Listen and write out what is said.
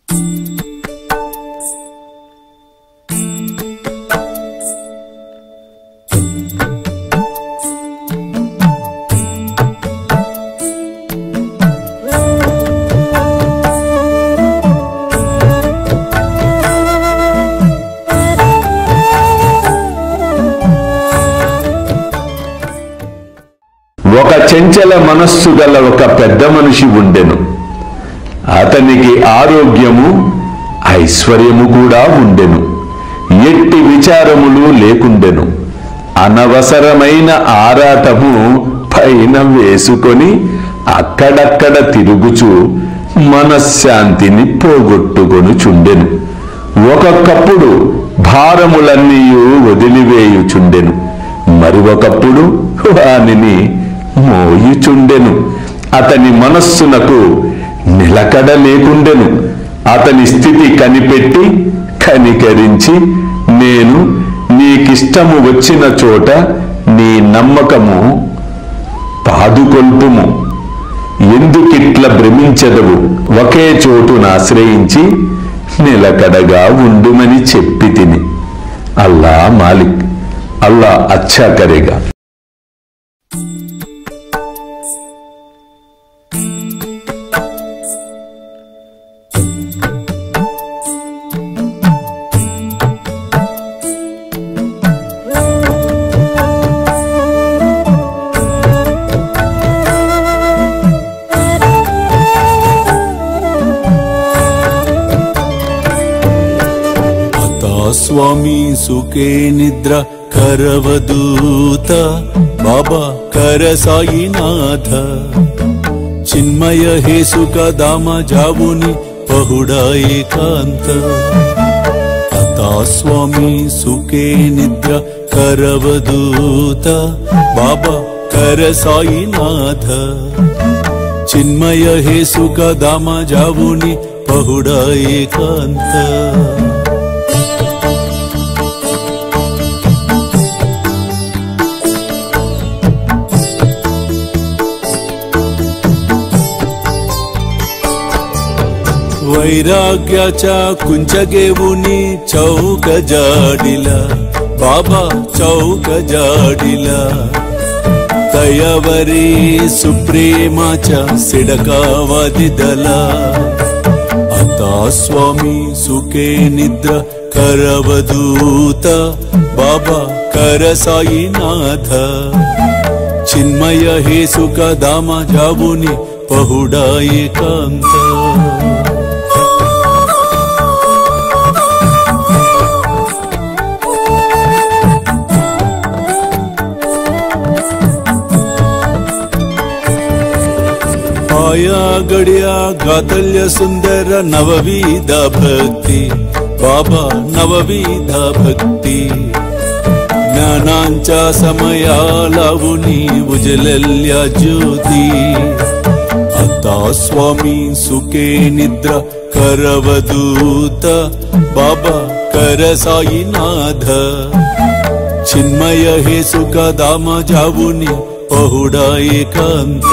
ఒక చెంచల మనస్సు గల ఒక పెద్ద మనిషి ఉండెను. అతనికి ఆరోగ్యము ఐశ్వర్యము కూడా ఉండెను. ఎట్టి విచారములు లేకుండెను. అనవసరమైన ఆరాటము పైన వేసుకొని అక్కడక్కడ తిరుగుచు మనశ్శాంతిని పోగొట్టుకొనుచుండెను. ఒక్కొక్కప్పుడు భారములన్నీ వదిలివేయుచుండెను. మరి ఒకప్పుడు వానిని మోయుచుండెను. అతని మనస్సునకు నిలకడ లేకుండెను. అతని స్థితి కనిపెట్టి కనికరించి, నేను నీకిష్టము వచ్చిన చోట నీ నమ్మకము పాదుకొల్పుము, ఎందుకిట్ల భ్రమించదవు, ఒకే చోటును ఆశ్రయించి నిలకడగా ఉండుమని చెప్పి తిని. అల్లా మాలిక్, అల్లా అచ్చా కరేగా. స్వామి సుఖే నిద్ర కరవదూత బాబా కర సాయినాథ చిన్మయ హే సుఖ దామ జావుని పహుడా ఏకాంత అతా స్వామి సుఖే నిద్ర కరవదూత బాబా కర సాయినాథ చిన్మయ హే సుఖ దామ జావుని పహుడా ఏకాంత वैराग्याच्या कुंचगेवुनी चौक जाडिला बाबा चौक जाडिला तयावरी सुप्रेमाच्या सिडकावादिदला आता स्वामी सुखे निद्र करवदूत बाबा कर साईनाथ चिन्मय हे सुख दामा जावुनी पहुडा एकांत आया गड्या गातल्य सुंदर नवविधा भक्ति बाबा नवविधा भक्ति ज्ञानांच्या समया लावुनी उजलल्या ज्योती आता स्वामी सुखे निद्रा करवदूत बाबा कर साईनाथ चिन्मय हे सुख दाम जावुनी पहुडा एकांत